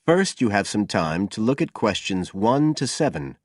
First, you have some time to look at questions 1 to 7.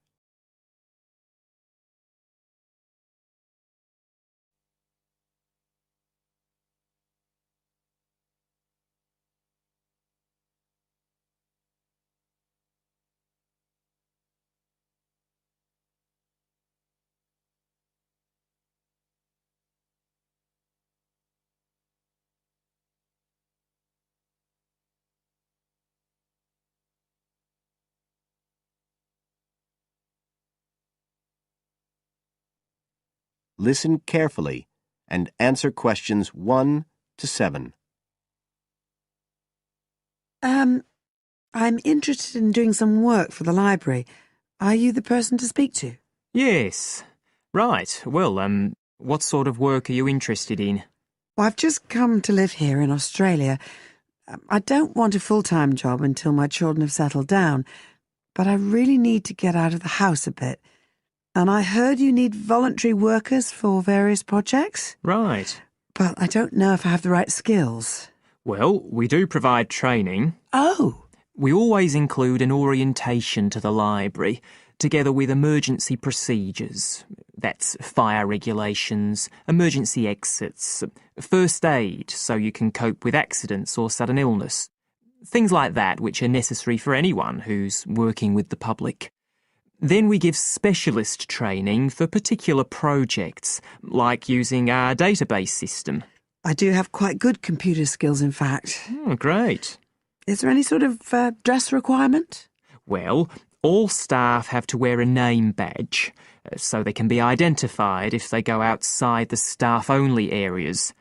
Listen carefully and answer questions 1 to 7. I'm interested in doing some work for the library. Are you the person to speak to? Yes. Right. Well, what sort of work are you interested in? Well, I've just come to live here in Australia. I don't want a full-time job until my children have settled down, but I really need to get out of the house a bit. And I heard you need voluntary workers for various projects. Right. But I don't know if I have the right skills. Well, we do provide training. Oh! We always include an orientation to the library, together with emergency procedures. That's fire regulations, emergency exits, first aid so you can cope with accidents or sudden illness. Things like that which are necessary for anyone who's working with the public. Then we give specialist training for particular projects, like using our database system. I do have quite good computer skills, in fact. Oh, great. Is there any sort of dress requirement? Well, all staff have to wear a name badge, so they can be identified if they go outside the staff-only areas.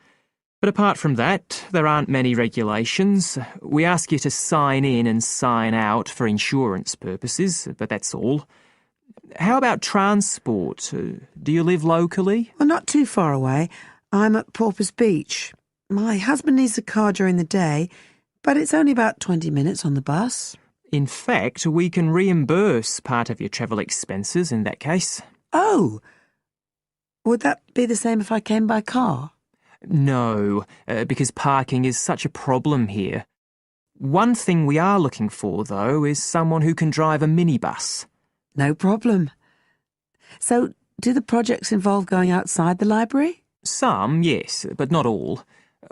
But apart from that, there aren't many regulations. We ask you to sign in and sign out for insurance purposes, but that's all. How about transport? Do you live locally? Well, not too far away. I'm at Porpoise Beach. My husband needs a car during the day, but it's only about 20 minutes on the bus. In fact, we can reimburse part of your travel expenses in that case. Oh! Would that be the same if I came by car? No, because parking is such a problem here. One thing we are looking for, though, is someone who can drive a minibus. No problem. So, do the projects involve going outside the library? Some, yes, but not all.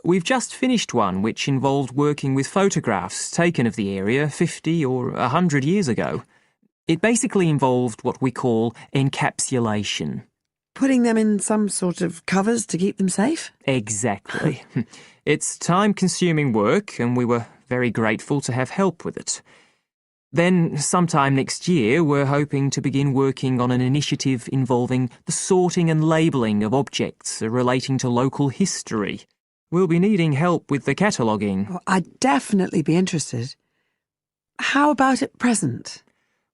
We've just finished one which involved working with photographs taken of the area 50 or 100 years ago. It basically involved what we call encapsulation. Putting them in some sort of covers to keep them safe? Exactly. It's time-consuming work, and we were very grateful to have help with it. Then, sometime next year, we're hoping to begin working on an initiative involving the sorting and labelling of objects relating to local history. We'll be needing help with the cataloguing. Oh, I'd definitely be interested. How about at present?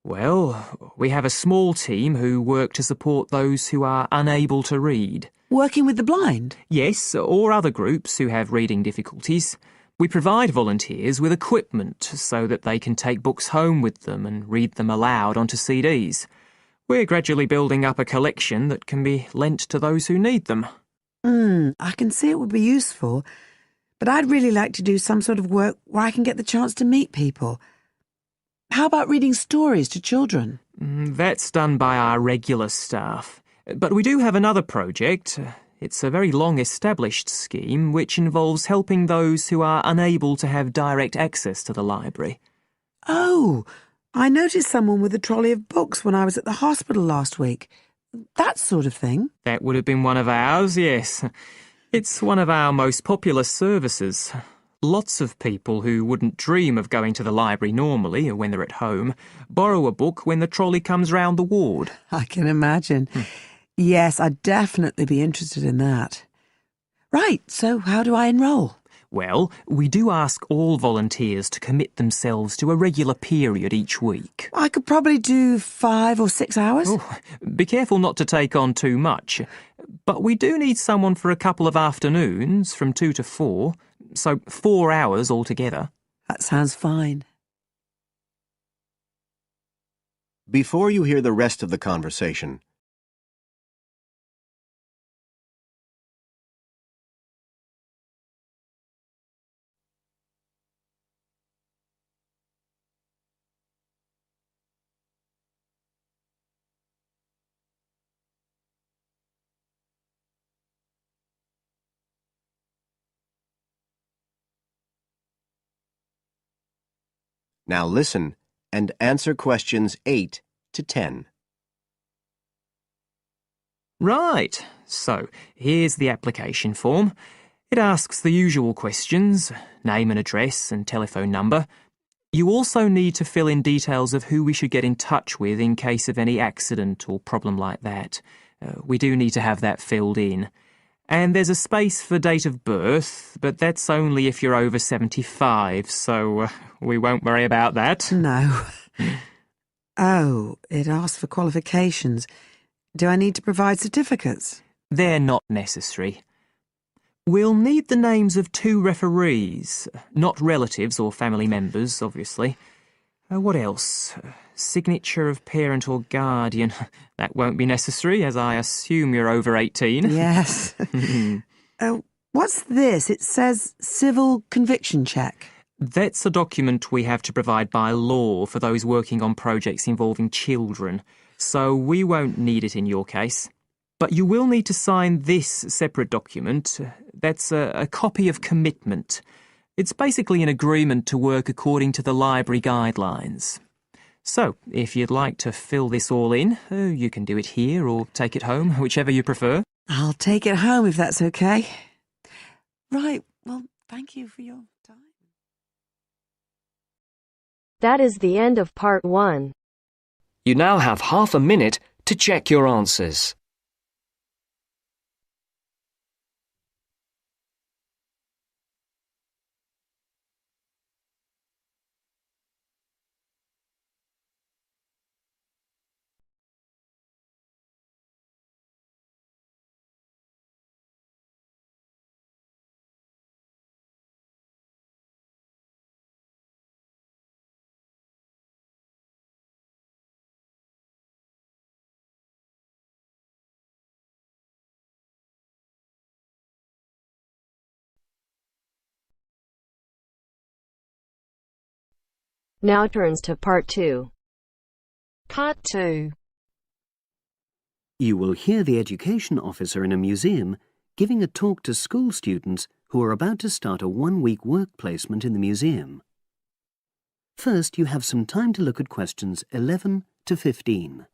Well, we have a small team who work to support those who are unable to read. Working with the blind? Yes, or other groups who have reading difficulties. We provide volunteers with equipment so that they can take books home with them and read them aloud onto CDs. We're gradually building up a collection that can be lent to those who need them. I can see it would be useful, but I'd really like to do some sort of work where I can get the chance to meet people. How about reading stories to children? That's done by our regular staff. But we do have another project. It's a very long-established scheme which involves helping those who are unable to have direct access to the library. Oh, I noticed someone with a trolley of books when I was at the hospital last week. That sort of thing. That would have been one of ours, yes. It's one of our most popular services. Lots of people who wouldn't dream of going to the library normally, or when they're at home, borrow a book when the trolley comes round the ward. I can imagine. Yes, I'd definitely be interested in that. Right, so how do I enrol? Well, we do ask all volunteers to commit themselves to a regular period each week. I could probably do 5 or 6 hours. Oh, be careful not to take on too much. But we do need someone for a couple of afternoons, from 2 to 4, so 4 hours altogether. That sounds fine. Before you hear the rest of the conversation, Now listen and answer questions 8 to 10. Right, so here's the application form. It asks the usual questions, name and address and telephone number. You also need to fill in details of who we should get in touch with in case of any accident or problem like that. We do need to have that filled in. And there's a space for date of birth, but that's only if you're over 75, so we won't worry about that. No. Oh, it asks for qualifications. Do I need to provide certificates? They're not necessary. We'll need the names of 2 referees, not relatives or family members, obviously. What else? Signature of parent or guardian. That won't be necessary, as I assume you're over 18. Yes. What's this? It says civil conviction check. That's a document we have to provide by law for those working on projects involving children, so we won't need it in your case. But you will need to sign this separate document. That's a copy of commitment. It's basically an agreement to work according to the library guidelines. So, if you'd like to fill this all in, you can do it here or take it home, whichever you prefer. I'll take it home if that's okay. Right, well, thank you for your time. That is the end of part 1. You now have half a minute to check your answers. Now turns to part 2. Part 2. You will hear the education officer in a museum giving a talk to school students who are about to start a 1-week work placement in the museum. First, you have some time to look at questions 11 to 15.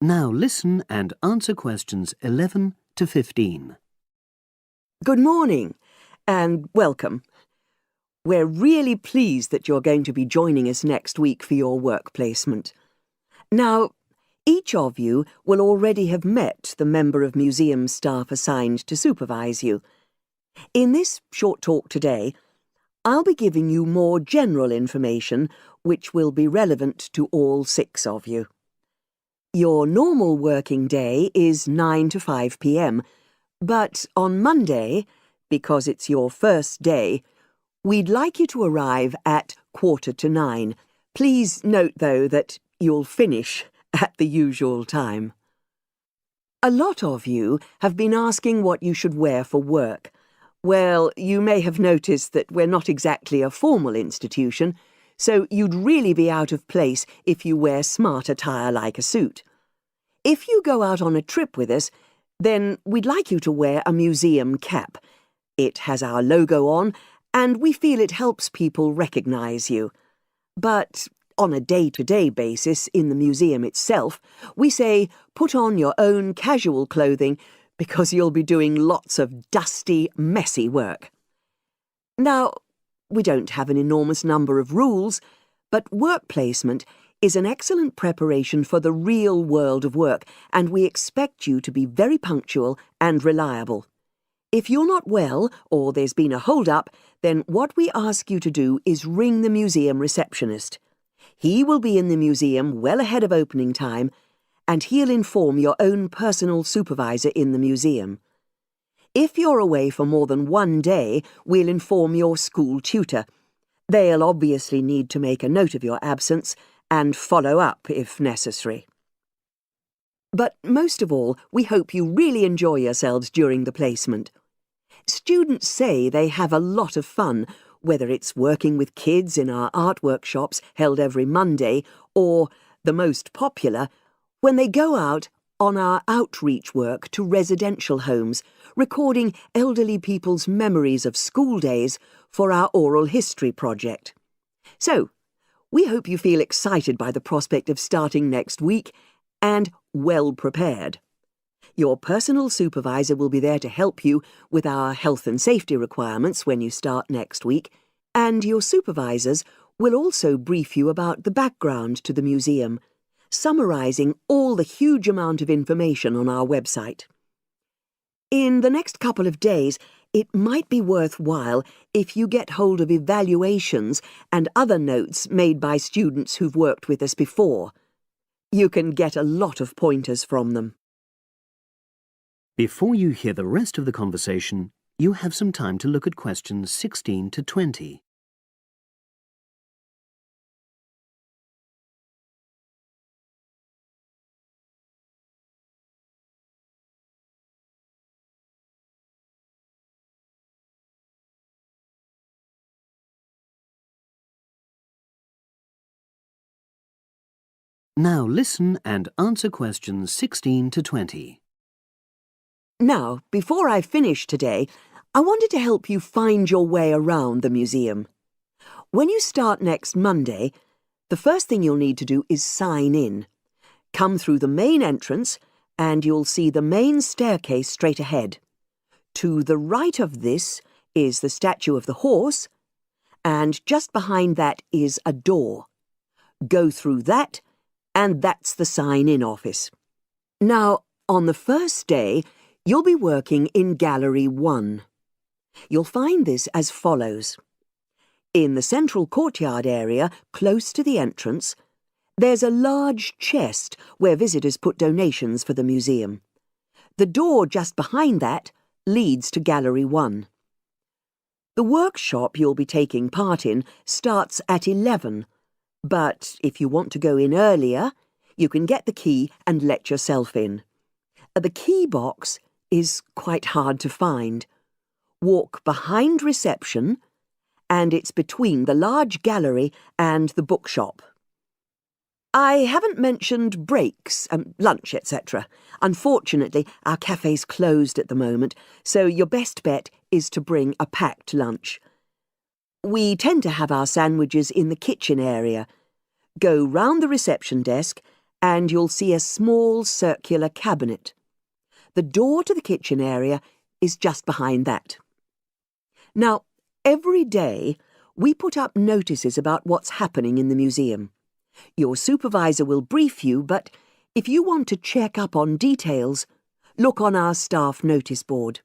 Now listen and answer questions 11 to 15. Good morning and welcome. We're really pleased that you're going to be joining us next week for your work placement. Now, each of you will already have met the member of museum staff assigned to supervise you. In this short talk today, I'll be giving you more general information which will be relevant to all 6 of you. Your normal working day is 9 to 5 p.m, but on Monday, because it's your first day, we'd like you to arrive at 9:15. Please note, though, that you'll finish at the usual time. A lot of you have been asking what you should wear for work. Well, you may have noticed that we're not exactly a formal institution, so you'd really be out of place if you wear smart attire like a suit. If you go out on a trip with us, then we'd like you to wear a museum cap. It has our logo on, and we feel it helps people recognise you. But on a day-to-day basis in the museum itself, we say put on your own casual clothing because you'll be doing lots of dusty, messy work. Now, we don't have an enormous number of rules, but work placement is an excellent preparation for the real world of work, and we expect you to be very punctual and reliable. If you're not well, or there's been a hold-up, then what we ask you to do is ring the museum receptionist. He will be in the museum well ahead of opening time, and he'll inform your own personal supervisor in the museum. If you're away for more than 1 day, we'll inform your school tutor. They'll obviously need to make a note of your absence and follow up if necessary. But most of all, we hope you really enjoy yourselves during the placement. Students say they have a lot of fun, whether it's working with kids in our art workshops held every Monday, or, the most popular, when they go out on our outreach work to residential homes, recording elderly people's memories of school days for our oral history project. So, we hope you feel excited by the prospect of starting next week and well prepared. Your personal supervisor will be there to help you with our health and safety requirements when you start next week, and your supervisors will also brief you about the background to the museum, summarising all the huge amount of information on our website. In the next couple of days, it might be worthwhile if you get hold of evaluations and other notes made by students who've worked with us before. You can get a lot of pointers from them. Before you hear the rest of the conversation, you have some time to look at questions 16 to 20. Now listen and answer questions 16 to 20. Now, before I finish today, I wanted to help you find your way around the museum. When you start next Monday, the first thing you'll need to do is sign in. Come through the main entrance and you'll see the main staircase straight ahead. To the right of this is the statue of the horse, and just behind that is a door. Go through that, and that's the sign-in office. Now, on the first day, you'll be working in Gallery 1. You'll find this as follows. In the central courtyard area, close to the entrance, there's a large chest where visitors put donations for the museum. The door just behind that leads to Gallery 1. The workshop you'll be taking part in starts at 11, but if you want to go in earlier, you can get the key and let yourself in. The key box is quite hard to find. Walk behind reception, and it's between the large gallery and the bookshop. I haven't mentioned breaks, lunch, etc. Unfortunately, our cafe's closed at the moment, so your best bet is to bring a packed lunch. We tend to have our sandwiches in the kitchen area. Go round the reception desk and you'll see a small circular cabinet. The door to the kitchen area is just behind that. Now, every day we put up notices about what's happening in the museum. Your supervisor will brief you, but if you want to check up on details, look on our staff notice board.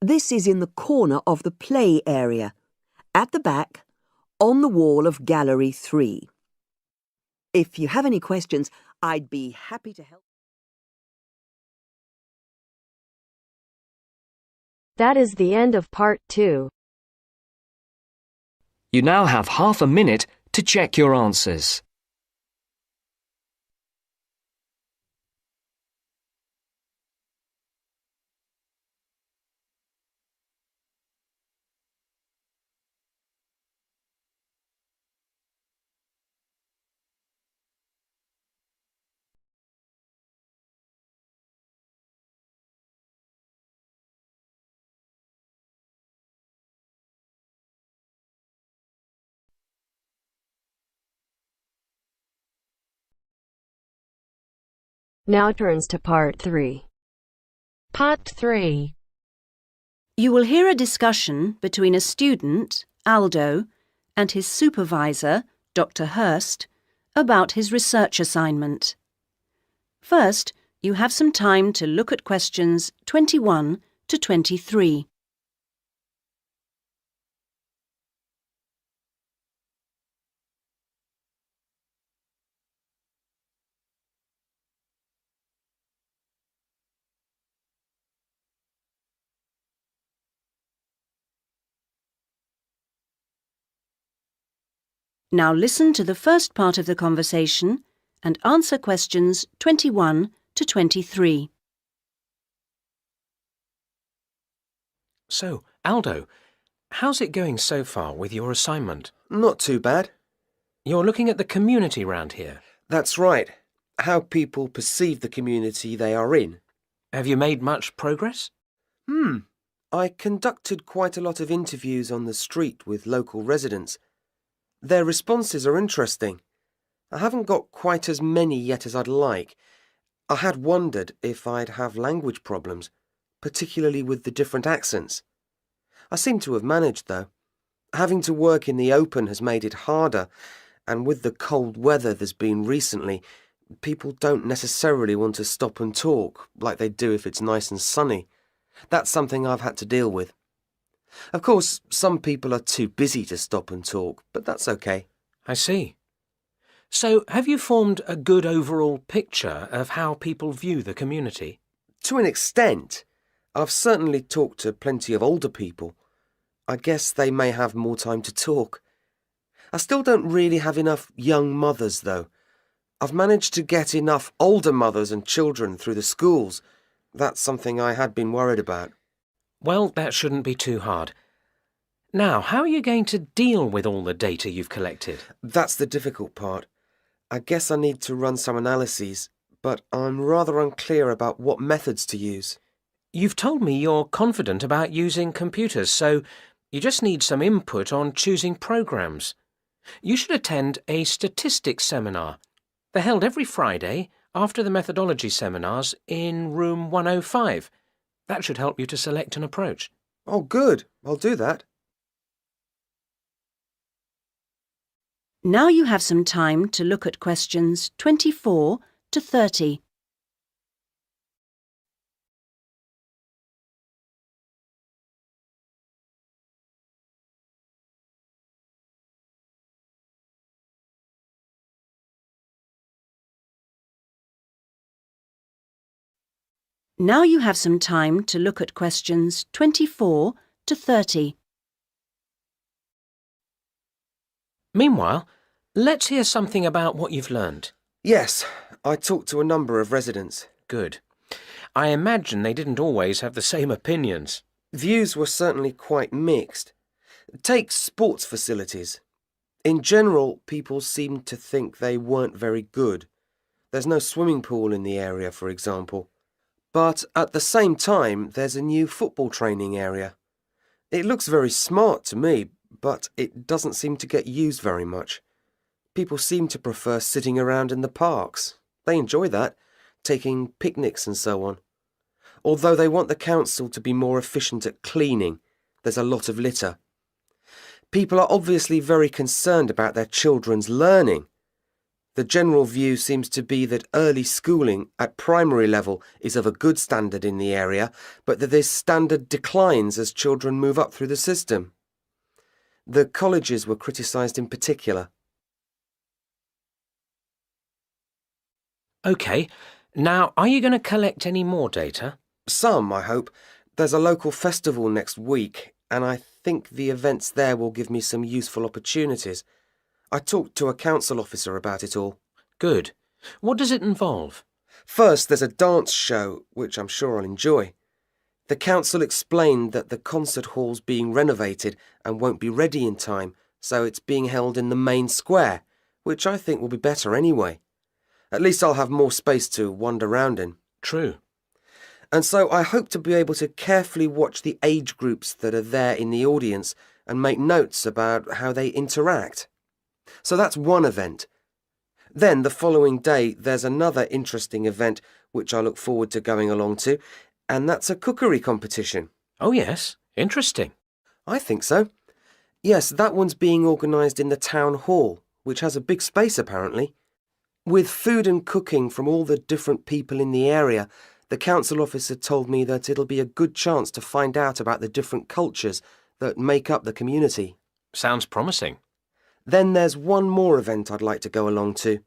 This is in the corner of the play area, at the back, on the wall of Gallery 3. If you have any questions, I'd be happy to help. That is the end of part 2. You now have half a minute to check your answers. Now turns to part 3. Part 3. You will hear a discussion between a student, Aldo, and his supervisor, Dr. Hurst, about his research assignment. First, you have some time to look at questions 21 to 23. Now listen to the first part of the conversation and answer questions 21 to 23. So, Aldo, how's it going so far with your assignment? Not too bad. You're looking at the community round here. That's right. How people perceive the community they are in. Have you made much progress? I conducted quite a lot of interviews on the street with local residents. Their responses are interesting. I haven't got quite as many yet as I'd like. I had wondered if I'd have language problems, particularly with the different accents. I seem to have managed, though. Having to work in the open has made it harder, and with the cold weather there's been recently, people don't necessarily want to stop and talk like they do if it's nice and sunny. That's something I've had to deal with. Of course, some people are too busy to stop and talk, but that's okay. I see. So, have you formed a good overall picture of how people view the community? To an extent. I've certainly talked to plenty of older people. I guess they may have more time to talk. I still don't really have enough young mothers, though. I've managed to get enough older mothers and children through the schools. That's something I had been worried about. Well, that shouldn't be too hard. Now, how are you going to deal with all the data you've collected? That's the difficult part. I guess I need to run some analyses, but I'm rather unclear about what methods to use. You've told me you're confident about using computers, so you just need some input on choosing programs. You should attend a statistics seminar. They're held every Friday after the methodology seminars in room 105. That should help you to select an approach. Oh, good. I'll do that. Now you have some time to look at questions 24 to 30. Now you have some time to look at questions 24 to 30. Meanwhile, let's hear something about what you've learned. Yes, I talked to a number of residents. Good. I imagine they didn't always have the same opinions. Views were certainly quite mixed. Take sports facilities. In general, people seemed to think they weren't very good. There's no swimming pool in the area, for example. But at the same time, there's a new football training area. It looks very smart to me, but it doesn't seem to get used very much. People seem to prefer sitting around in the parks. They enjoy that, taking picnics and so on. Although they want the council to be more efficient at cleaning, there's a lot of litter. People are obviously very concerned about their children's learning. The general view seems to be that early schooling at primary level is of a good standard in the area, but that this standard declines as children move up through the system. The colleges were criticised in particular. OK, now are you going to collect any more data? Some, I hope. There's a local festival next week, and I think the events there will give me some useful opportunities. I talked to a council officer about it all. Good. What does it involve? First, there's a dance show, which I'm sure I'll enjoy. The council explained that the concert hall's being renovated and won't be ready in time, so it's being held in the main square, which I think will be better anyway. At least I'll have more space to wander around in. True. And so I hope to be able to carefully watch the age groups that are there in the audience and make notes about how they interact. So that's one event. Then the following day there's another interesting event which I look forward to going along to, and that's a cookery competition. Oh yes, interesting. I think so. Yes, that one's being organised in the town hall, which has a big space apparently. With food and cooking from all the different people in the area, the council officer told me that it'll be a good chance to find out about the different cultures that make up the community. Sounds promising. Then there's one more event I'd like to go along to.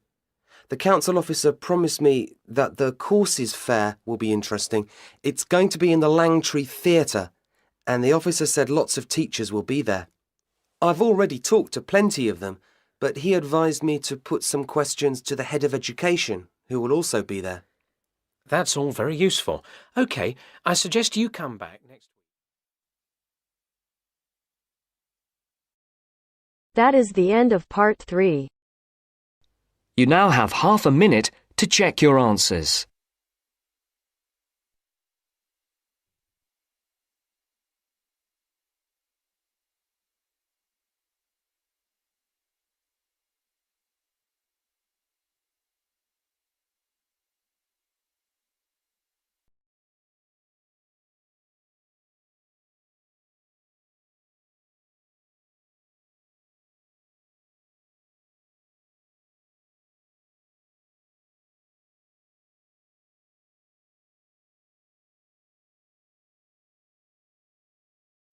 The council officer promised me that the courses fair will be interesting. It's going to be in the Langtree Theatre, and the officer said lots of teachers will be there. I've already talked to plenty of them, but he advised me to put some questions to the head of education, who will also be there. That's all very useful. OK, I suggest you come back next week. That is the end of part 3. You now have half a minute to check your answers.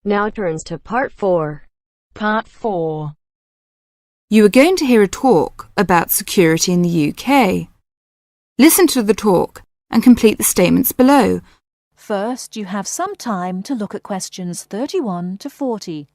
Now turns to part 4. Part 4. You are going to hear a talk about security in the UK. Listen to the talk and complete the statements below. First, you have some time to look at questions 31 to 40.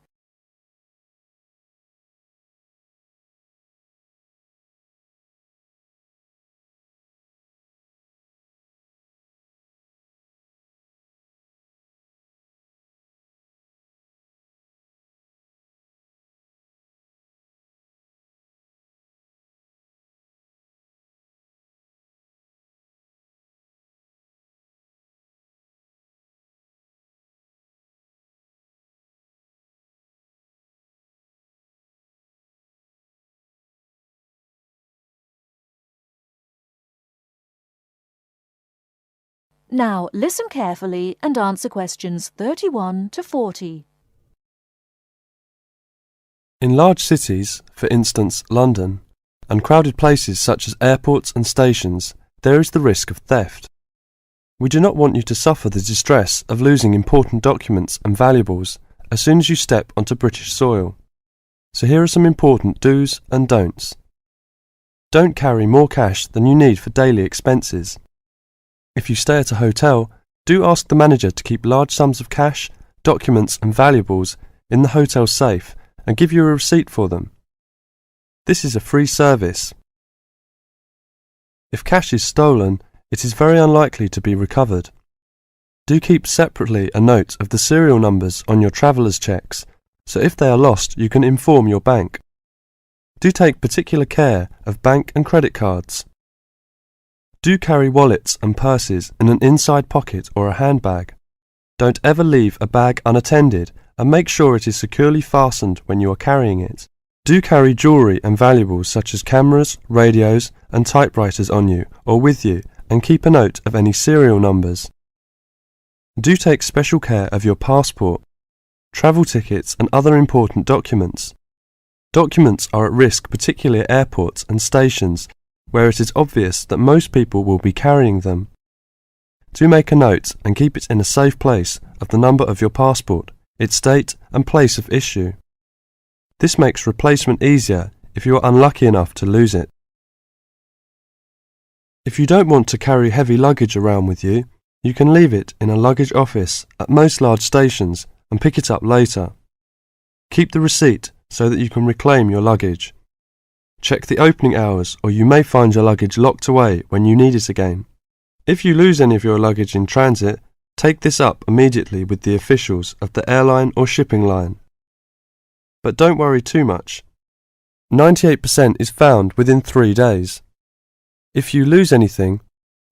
Now, listen carefully and answer questions 31 to 40. In large cities, for instance London, and crowded places such as airports and stations, there is the risk of theft. We do not want you to suffer the distress of losing important documents and valuables as soon as you step onto British soil. So here are some important do's and don'ts. Don't carry more cash than you need for daily expenses. If you stay at a hotel, do ask the manager to keep large sums of cash, documents and valuables in the hotel safe and give you a receipt for them. This is a free service. If cash is stolen, it is very unlikely to be recovered. Do keep separately a note of the serial numbers on your traveller's checks, so if they are lost you can inform your bank. Do take particular care of bank and credit cards. Do carry wallets and purses in an inside pocket or a handbag. Don't ever leave a bag unattended and make sure it is securely fastened when you are carrying it. Do carry jewellery and valuables such as cameras, radios and typewriters on you or with you and keep a note of any serial numbers. Do take special care of your passport, travel tickets and other important documents. Documents are at risk particularly at airports and stations where it is obvious that most people will be carrying them. Do make a note and keep it in a safe place of the number of your passport, its date and place of issue. This makes replacement easier if you are unlucky enough to lose it. If you don't want to carry heavy luggage around with you, you can leave it in a luggage office at most large stations and pick it up later. Keep the receipt so that you can reclaim your luggage. Check the opening hours or you may find your luggage locked away when you need it again. If you lose any of your luggage in transit, take this up immediately with the officials of the airline or shipping line. But don't worry too much. 98% is found within 3 days. If you lose anything,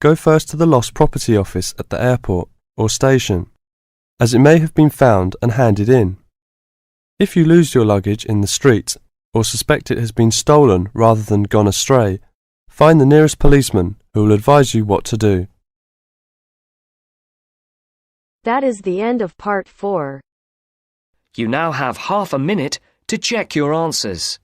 go first to the lost property office at the airport or station, as it may have been found and handed in. If you lose your luggage in the street, or suspect it has been stolen rather than gone astray, find the nearest policeman who will advise you what to do. That is the end of part 4. You now have half a minute to check your answers.